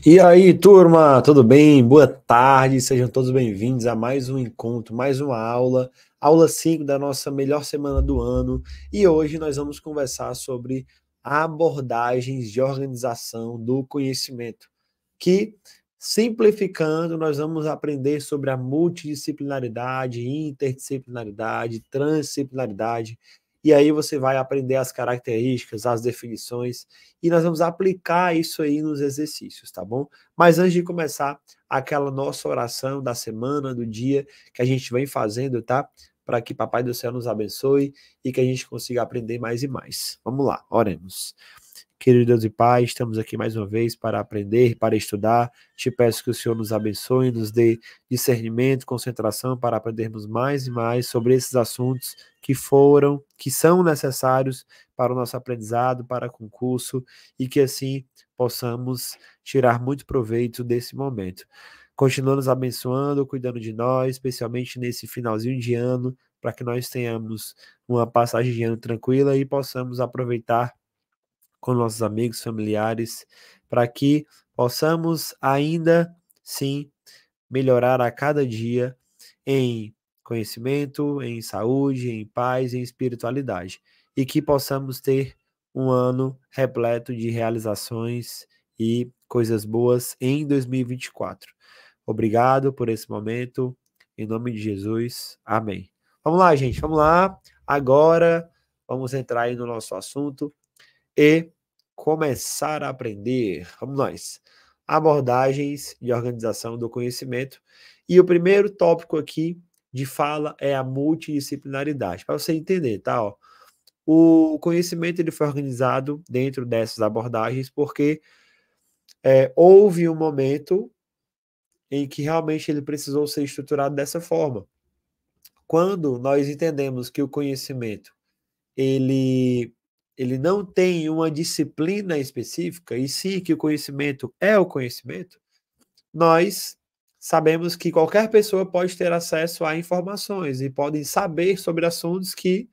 E aí, turma, tudo bem? Boa tarde, sejam todos bem-vindos a mais um encontro, mais uma aula, aula 5 da nossa melhor semana do ano. E hoje nós vamos conversar sobre abordagens de organização do conhecimento, que, simplificando, nós vamos aprender sobre a multidisciplinaridade, interdisciplinaridade, transdisciplinaridade. E aí você vai aprender as características, as definições, e nós vamos aplicar isso aí nos exercícios, tá bom? Mas antes de começar, aquela nossa oração da semana, do dia que a gente vem fazendo, tá? Para que Papai do Céu nos abençoe e que a gente consiga aprender mais e mais. Vamos lá, oremos. Querido Deus e Pai, estamos aqui mais uma vez para aprender, para estudar. Te peço que o Senhor nos abençoe, nos dê discernimento, concentração para aprendermos mais e mais sobre esses assuntos que são necessários para o nosso aprendizado, para concurso, e que assim possamos tirar muito proveito desse momento. Continua nos abençoando, cuidando de nós, especialmente nesse finalzinho de ano, para que nós tenhamos uma passagem de ano tranquila e possamos aproveitar com nossos amigos, familiares, para que possamos ainda sim melhorar a cada dia em conhecimento, em saúde, em paz, em espiritualidade, e que possamos ter um ano repleto de realizações e coisas boas em 2024. Obrigado por esse momento, em nome de Jesus, amém. Vamos lá, gente, vamos lá. Agora vamos entrar aí no nosso assunto e começar a aprender. Vamos nós. Abordagens de organização do conhecimento. E o primeiro tópico aqui de fala é a multidisciplinaridade. Para você entender, tá? Ó, o conhecimento ele foi organizado dentro dessas abordagens porque houve um momento em que realmente ele precisou ser estruturado dessa forma. Quando nós entendemos que o conhecimento ele ele não tem uma disciplina específica, e sim que o conhecimento é o conhecimento, nós sabemos que qualquer pessoa pode ter acesso a informações e podem saber sobre assuntos que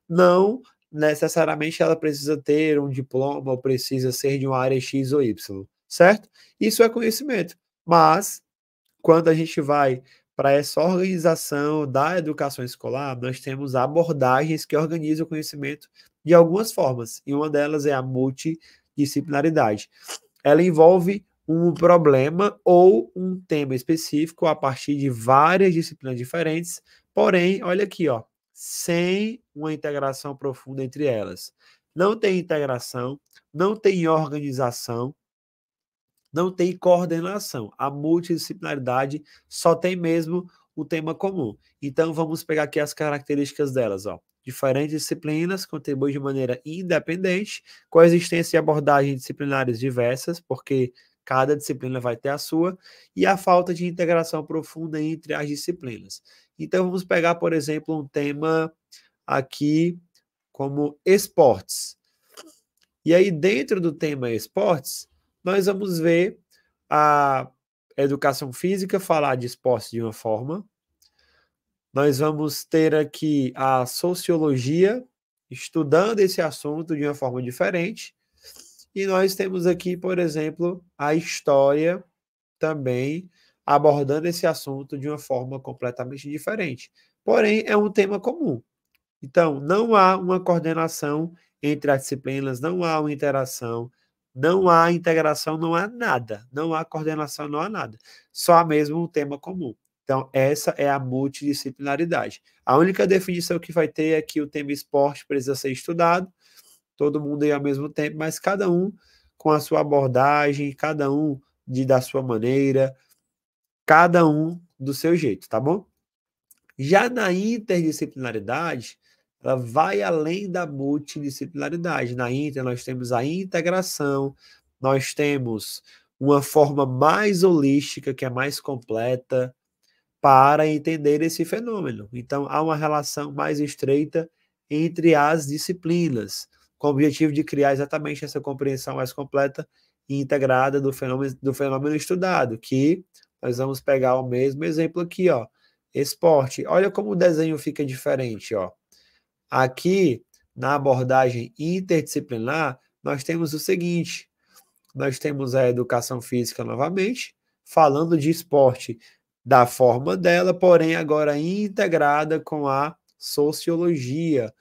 não necessariamente ela precisa ter um diploma ou precisa ser de uma área X ou Y, certo? Isso é conhecimento. Mas quando a gente vai para essa organização da educação escolar, nós temos abordagens que organizam o conhecimento de algumas formas, e uma delas é a multidisciplinaridade. Ela envolve um problema ou um tema específico a partir de várias disciplinas diferentes, porém, olha aqui, ó, sem uma integração profunda entre elas. Não tem integração, não tem organização, não tem coordenação. A multidisciplinaridade só tem mesmo o tema comum. Então, vamos pegar aqui as características delas. Ó. Diferentes disciplinas contribuem de maneira independente, coexistência e abordagem disciplinares diversas, porque cada disciplina vai ter a sua, e a falta de integração profunda entre as disciplinas. Então, vamos pegar, por exemplo, um tema aqui como esportes. E aí, dentro do tema esportes, nós vamos ver a educação física falar de esportes de uma forma. Nós vamos ter aqui a sociologia estudando esse assunto de uma forma diferente. E nós temos aqui, por exemplo, a história também abordando esse assunto de uma forma completamente diferente. Porém, é um tema comum. Então, não há uma coordenação entre as disciplinas, não há uma interação, não há integração, não há nada. Não há coordenação, não há nada. Só há mesmo um tema comum. Então, essa é a multidisciplinaridade. A única definição que vai ter é que o tema esporte precisa ser estudado, todo mundo aí ao mesmo tempo, mas cada um com a sua abordagem, cada um da sua maneira, cada um do seu jeito, tá bom? Já na interdisciplinaridade, ela vai além da multidisciplinaridade. Na inter, nós temos a integração, nós temos uma forma mais holística, que é mais completa, para entender esse fenômeno. Então, há uma relação mais estreita entre as disciplinas, com o objetivo de criar exatamente essa compreensão mais completa e integrada do fenômeno estudado, que nós vamos pegar o mesmo exemplo aqui, ó, esporte. Olha como o desenho fica diferente, ó. Aqui, na abordagem interdisciplinar, nós temos o seguinte: nós temos a educação física novamente, falando de esporte da forma dela, porém agora integrada com a sociologia.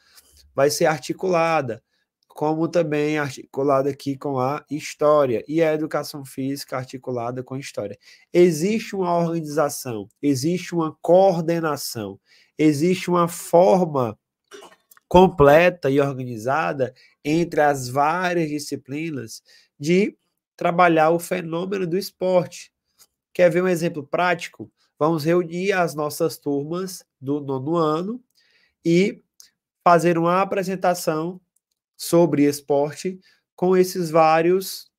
Vai ser articulada, como também articulada aqui com a história, e a educação física articulada com a história. Existe uma organização, existe uma coordenação, existe uma forma completa e organizada entre as várias disciplinas de trabalhar o fenômeno do esporte. Quer ver um exemplo prático? Vamos reunir as nossas turmas do 9º ano e fazer uma apresentação sobre esporte com esses vários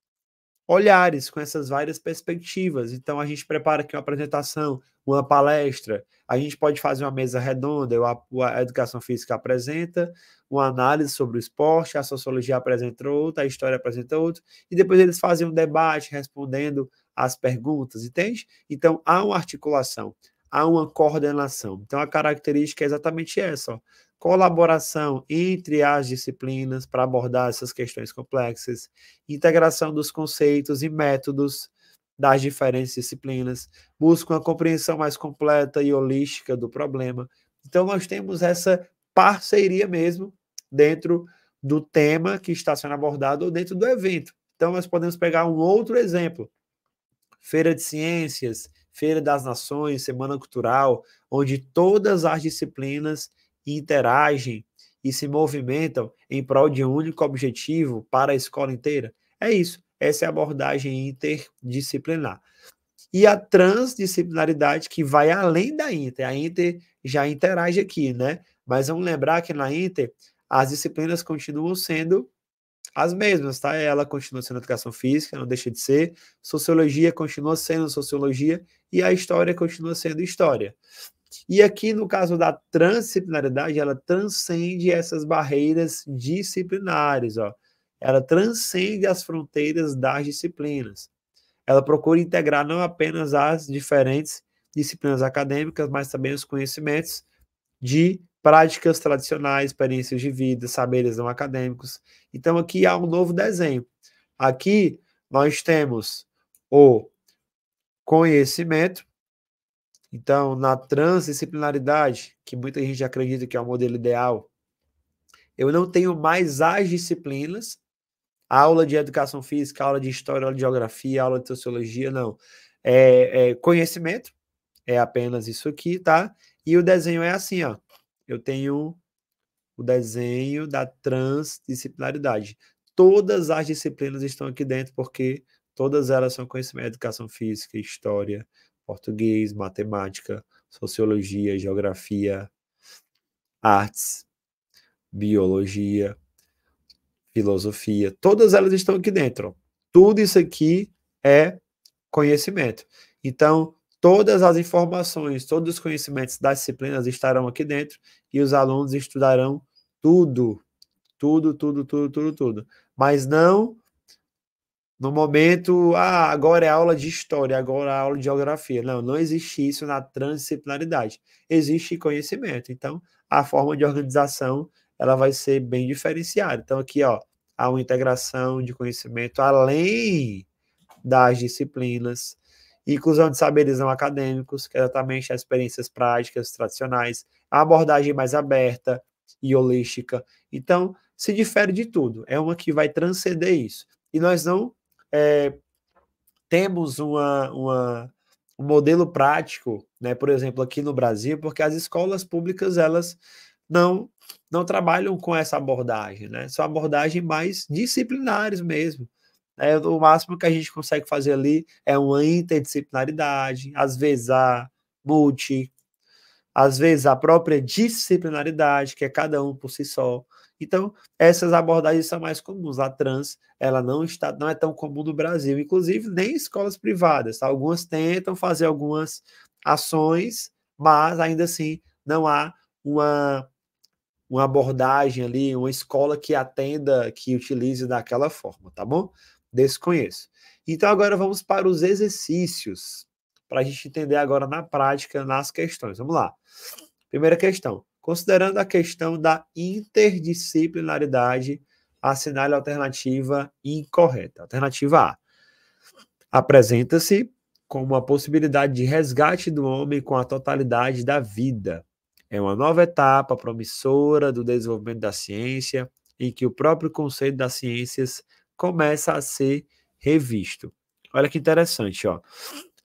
olhares, com essas várias perspectivas. Então, a gente prepara aqui uma apresentação, uma palestra, a gente pode fazer uma mesa redonda, a educação física apresenta uma análise sobre o esporte, a sociologia apresenta outra, a história apresenta outra, e depois eles fazem um debate respondendo as perguntas, entende? Então, há uma articulação, há uma coordenação. Então, a característica é exatamente essa, ó. Colaboração entre as disciplinas para abordar essas questões complexas, integração dos conceitos e métodos das diferentes disciplinas, busca uma compreensão mais completa e holística do problema. Então, nós temos essa parceria mesmo dentro do tema que está sendo abordado ou dentro do evento. Então, nós podemos pegar um outro exemplo, Feira de Ciências, Feira das Nações, Semana Cultural, onde todas as disciplinas interagem e se movimentam em prol de um único objetivo para a escola inteira. É isso, essa é a abordagem interdisciplinar. E a transdisciplinaridade, que vai além da Inter. A Inter já interage aqui, né? Mas vamos lembrar que na Inter as disciplinas continuam sendo as mesmas, tá? Ela continua sendo educação física, não deixa de ser, sociologia continua sendo sociologia e a história continua sendo história. E aqui, no caso da transdisciplinaridade, ela transcende essas barreiras disciplinares, ó. Ela transcende as fronteiras das disciplinas. Ela procura integrar não apenas as diferentes disciplinas acadêmicas, mas também os conhecimentos de práticas tradicionais, experiências de vida, saberes não acadêmicos. Então, aqui há um novo desenho. Aqui nós temos o conhecimento. Então, na transdisciplinaridade, que muita gente acredita que é o modelo ideal, eu não tenho mais as disciplinas, aula de educação física, aula de história, aula de geografia, aula de sociologia, não. Conhecimento, é apenas isso aqui, tá? E o desenho é assim, ó. Eu tenho o desenho da transdisciplinaridade. Todas as disciplinas estão aqui dentro, porque todas elas são conhecimento, educação física, história, português, matemática, sociologia, geografia, artes, biologia, filosofia, todas elas estão aqui dentro. Tudo isso aqui é conhecimento. Então, todas as informações, todos os conhecimentos das disciplinas estarão aqui dentro e os alunos estudarão tudo. Mas não no momento, agora é aula de história, agora é aula de geografia. Não, não existe isso na transdisciplinaridade. Existe conhecimento. Então, a forma de organização, ela vai ser bem diferenciada. Então, aqui, ó, há uma integração de conhecimento além das disciplinas, inclusão de saberes não acadêmicos, que é exatamente as experiências práticas tradicionais, a abordagem mais aberta e holística. Então, se difere de tudo. É uma que vai transcender isso. E nós não temos um modelo prático, né, por exemplo, aqui no Brasil, porque as escolas públicas, elas não trabalham com essa abordagem, né? São abordagens mais disciplinares mesmo. O máximo que a gente consegue fazer ali é uma interdisciplinaridade, às vezes às vezes a própria disciplinaridade, que é cada um por si só. Então, essas abordagens são mais comuns. A trans, ela não é tão comum no Brasil, inclusive nem escolas privadas. Tá? Algumas tentam fazer algumas ações, mas ainda assim não há uma abordagem ali, uma escola que atenda, que utilize daquela forma, tá bom? Desconheço. Então, agora vamos para os exercícios, para a gente entender agora na prática, nas questões. Vamos lá. Primeira questão. Considerando a questão da interdisciplinaridade, assinale a alternativa incorreta. Alternativa A. Apresenta-se como uma possibilidade de resgate do homem com a totalidade da vida. É uma nova etapa promissora do desenvolvimento da ciência, em que o próprio conceito das ciências começa a ser revisto. Olha que interessante, ó.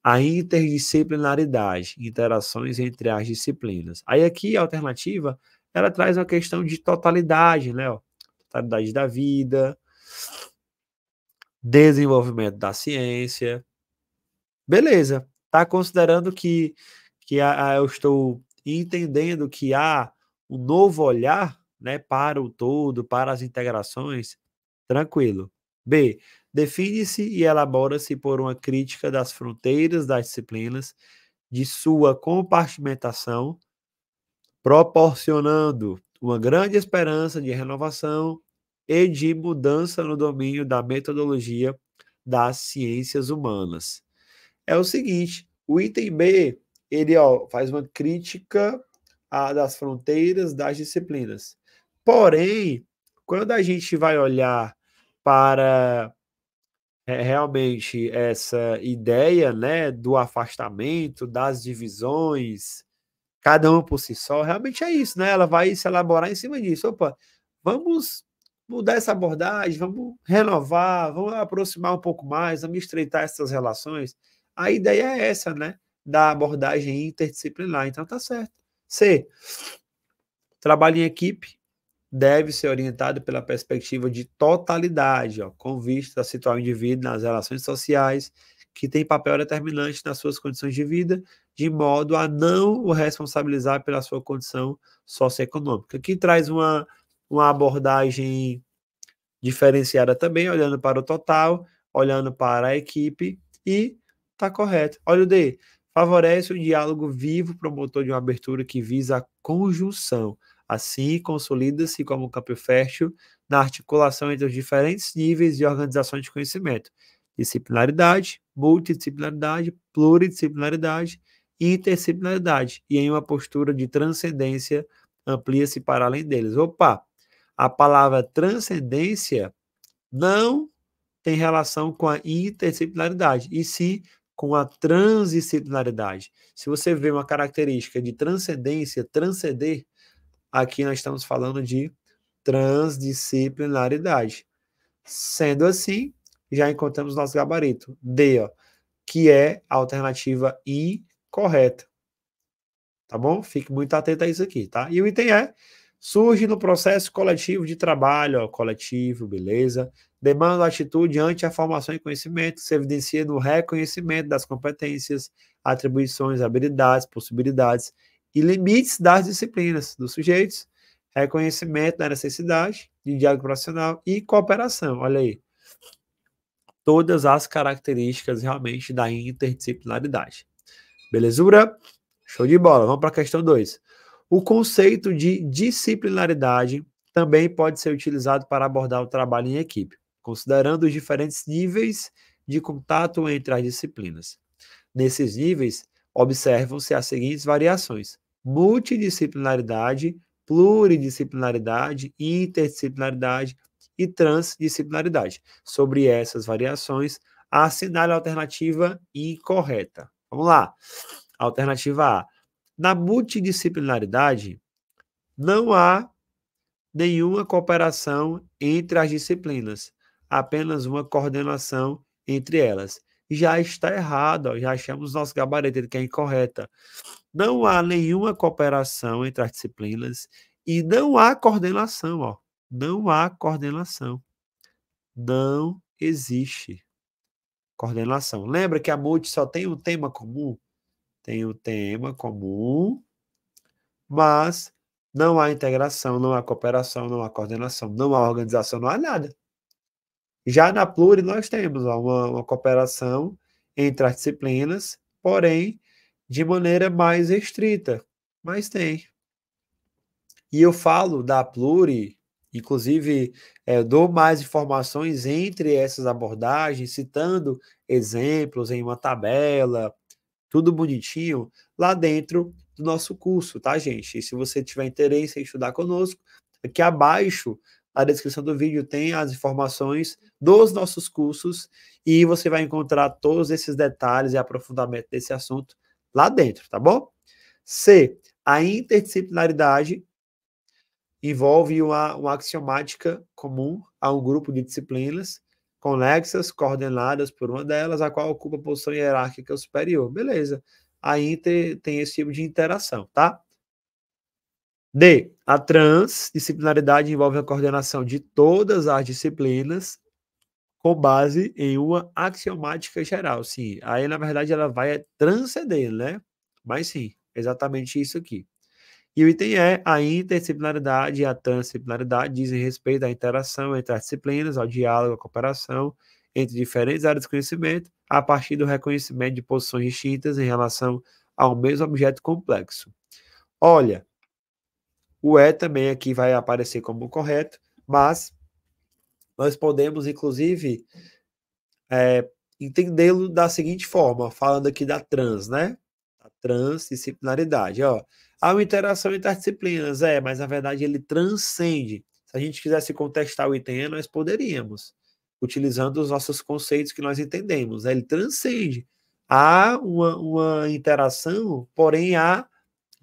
A interdisciplinaridade, interações entre as disciplinas. Aí aqui a alternativa, ela traz uma questão de totalidade, né? Ó, totalidade da vida, desenvolvimento da ciência. Beleza, tá considerando que eu estou entendendo que há um novo olhar, né, para o todo, para as integrações, tranquilo. B, define-se e elabora-se por uma crítica das fronteiras das disciplinas, de sua compartimentação, proporcionando uma grande esperança de renovação e de mudança no domínio da metodologia das ciências humanas. É o seguinte, o item B, ele faz uma crítica das fronteiras das disciplinas. Porém, quando a gente vai olhar para realmente essa ideia, né, do afastamento, das divisões, cada uma por si só, realmente é isso, né? Ela vai se elaborar em cima disso. Opa, vamos mudar essa abordagem, vamos renovar, vamos aproximar um pouco mais, vamos estreitar essas relações. A ideia é essa, né? Da abordagem interdisciplinar. Então tá certo. C. Trabalho em equipe deve ser orientado pela perspectiva de totalidade, ó, com vista a situar o indivíduo nas relações sociais, que tem papel determinante nas suas condições de vida, de modo a não o responsabilizar pela sua condição socioeconômica. Aqui traz uma abordagem diferenciada também, olhando para o total, olhando para a equipe, e está correto. Olha o D. Favorece o diálogo vivo, promotor de uma abertura que visa a conjunção. Assim, consolida-se como um campo fértil na articulação entre os diferentes níveis de organização de conhecimento. Disciplinaridade, multidisciplinaridade, pluridisciplinaridade e interdisciplinaridade. E em uma postura de transcendência, amplia-se para além deles. Opa! A palavra transcendência não tem relação com a interdisciplinaridade, e sim com a transdisciplinaridade. Se você vê uma característica de transcendência, transcender, aqui nós estamos falando de transdisciplinaridade. Sendo assim, já encontramos nosso gabarito. D, ó, que é a alternativa incorreta. Tá bom? Fique muito atento a isso aqui, tá? E o item E surge no processo coletivo de trabalho, ó, coletivo, beleza? Demanda atitude ante a formação e conhecimento, se evidencia no reconhecimento das competências, atribuições, habilidades, possibilidades e limites das disciplinas dos sujeitos, reconhecimento da necessidade de diálogo profissional e cooperação. Olha aí, todas as características realmente da interdisciplinaridade. Belezura? Show de bola. Vamos para a questão 2. O conceito de disciplinaridade também pode ser utilizado para abordar o trabalho em equipe, considerando os diferentes níveis de contato entre as disciplinas. Nesses níveis, observam-se as seguintes variações: multidisciplinaridade, pluridisciplinaridade, interdisciplinaridade e transdisciplinaridade. Sobre essas variações, assinale a alternativa incorreta. Vamos lá. Alternativa A. Na multidisciplinaridade, não há nenhuma cooperação entre as disciplinas, apenas uma coordenação entre elas. Já está errado, ó, já achamos nosso gabarito, que é incorreta. Não há nenhuma cooperação entre as disciplinas e não há coordenação, ó. Não há coordenação. Não existe coordenação. Lembra que a multi só tem um tema comum? Tem um tema comum, mas não há integração, não há cooperação, não há coordenação, não há organização, não há nada. Já na Pluri, nós temos uma cooperação entre as disciplinas, porém, de maneira mais restrita, mas tem. E eu falo da Pluri, inclusive, dou mais informações entre essas abordagens, citando exemplos em uma tabela, tudo bonitinho, lá dentro do nosso curso, tá, gente? E se você tiver interesse em estudar conosco, aqui abaixo na descrição do vídeo tem as informações dos nossos cursos e você vai encontrar todos esses detalhes e aprofundamento desse assunto lá dentro, tá bom? C, a interdisciplinaridade envolve uma axiomática comum a um grupo de disciplinas conexas, coordenadas por uma delas, a qual ocupa posição hierárquica superior. Beleza. A inter tem esse tipo de interação, tá? D. A transdisciplinaridade envolve a coordenação de todas as disciplinas com base em uma axiomática geral. Sim, aí na verdade ela vai transcender, né? Mas sim, exatamente isso aqui. E o item E, a interdisciplinaridade e a transdisciplinaridade dizem respeito à interação entre as disciplinas, ao diálogo, à cooperação entre diferentes áreas de conhecimento, a partir do reconhecimento de posições distintas em relação ao mesmo objeto complexo. Olha, o E também aqui vai aparecer como correto, mas nós podemos, inclusive, entendê-lo da seguinte forma, falando aqui da trans, né? A transdisciplinaridade, ó. Há uma interação entre as disciplinas, mas na verdade ele transcende. Se a gente quisesse contestar o item E, nós poderíamos, utilizando os nossos conceitos que nós entendemos, né? Ele transcende. Há uma interação, porém há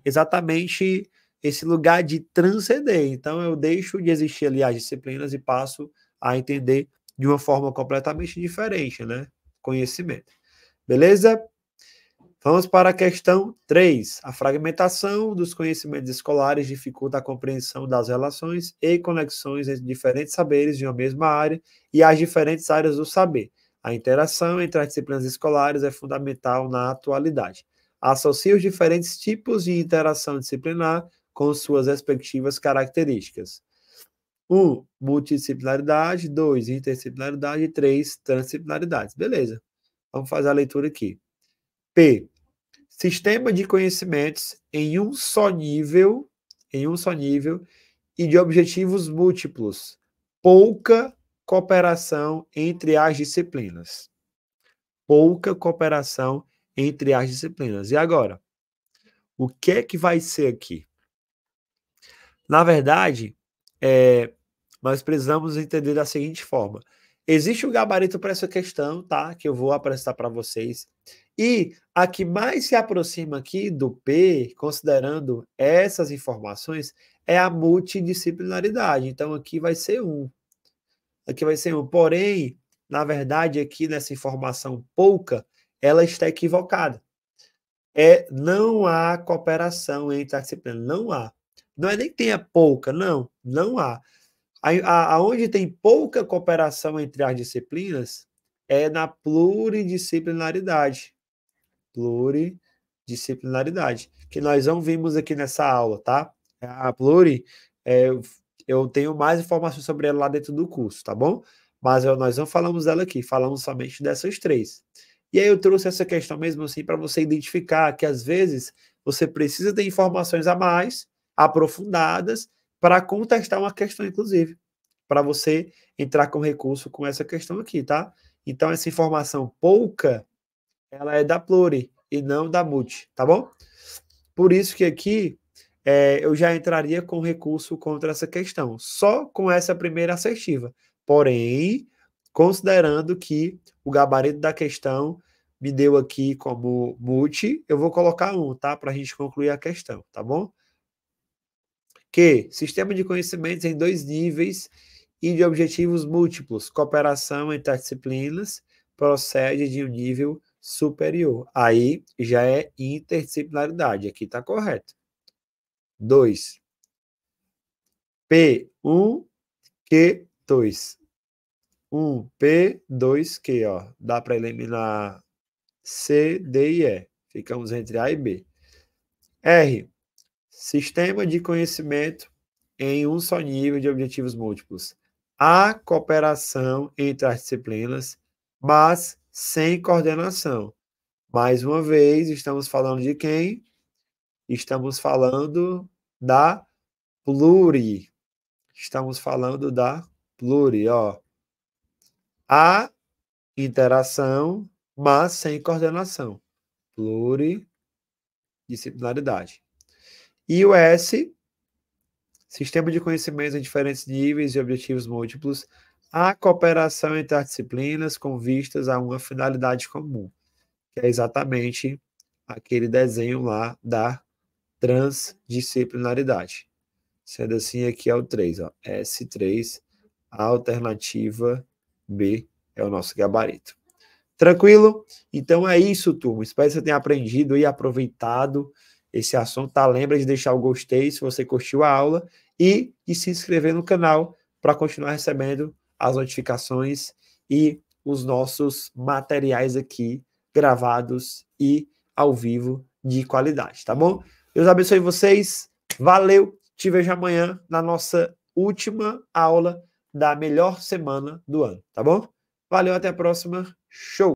exatamente esse lugar de transcender. Então eu deixo de existir ali as disciplinas e passo a entender de uma forma completamente diferente, né? Conhecimento. Beleza? Vamos para a questão 3. A fragmentação dos conhecimentos escolares dificulta a compreensão das relações e conexões entre diferentes saberes de uma mesma área e as diferentes áreas do saber. A interação entre as disciplinas escolares é fundamental na atualidade. Associa os diferentes tipos de interação disciplinar com suas respectivas características. 1. Multidisciplinaridade. 2. Interdisciplinaridade. 3. Transdisciplinaridade. Beleza. Vamos fazer a leitura aqui. P. Sistema de conhecimentos em um só nível e de objetivos múltiplos. Pouca cooperação entre as disciplinas. Pouca cooperação entre as disciplinas. E agora? O que é que vai ser aqui? Na verdade, nós precisamos entender da seguinte forma. Existe um gabarito para essa questão, tá? Que eu vou apresentar para vocês. E a que mais se aproxima aqui do P, considerando essas informações, é a multidisciplinaridade. Então, aqui vai ser 1. Aqui vai ser 1. Porém, na verdade, aqui nessa informação pouca, ela está equivocada. Não há cooperação entre as disciplinas. Não há. Não é nem que tenha pouca, não. Não há. Aonde tem pouca cooperação entre as disciplinas é na pluridisciplinaridade. Pluridisciplinaridade, que nós não vimos aqui nessa aula, tá? A pluri, eu tenho mais informações sobre ela lá dentro do curso, tá bom? Mas nós não falamos dela aqui, falamos somente dessas 3. E aí eu trouxe essa questão mesmo assim para você identificar que às vezes você precisa ter informações a mais, aprofundadas, para contestar uma questão, inclusive, para você entrar com recurso com essa questão aqui, tá? Então, essa informação pouca, ela é da pluri e não da multi, tá bom? Por isso que aqui eu já entraria com recurso contra essa questão, só com essa primeira assertiva. Porém, considerando que o gabarito da questão me deu aqui como multi, eu vou colocar 1, tá? Para a gente concluir a questão, tá bom? Que sistema de conhecimentos em 2 níveis e de objetivos múltiplos, cooperação entre as disciplinas, procede de um nível superior. Aí já é interdisciplinaridade, aqui está correto. 2. P1, Q2. 1, P, 2, Q, ó. Dá para eliminar C, D e E. Ficamos entre A e B. R. Sistema de conhecimento em um só nível de objetivos múltiplos. Há cooperação entre as disciplinas, mas sem coordenação. Mais uma vez, estamos falando de quem? Estamos falando da pluri. Estamos falando da pluri, ó. Há interação, mas sem coordenação. Pluridisciplinaridade. E o S, sistema de conhecimentos em diferentes níveis e objetivos múltiplos, a cooperação entre as disciplinas com vistas a uma finalidade comum, que é exatamente aquele desenho lá da transdisciplinaridade. Sendo assim, aqui é o 3, ó, S3, a alternativa B é o nosso gabarito. Tranquilo? Então é isso, turma. Espero que você tenha aprendido e aproveitado esse assunto. Tá? Lembra de deixar o gostei se você curtiu a aula e de se inscrever no canal para continuar recebendo as notificações e os nossos materiais aqui gravados e ao vivo de qualidade, tá bom? Deus abençoe vocês. Valeu. Te vejo amanhã na nossa última aula da melhor semana do ano, tá bom? Valeu, até a próxima. Show!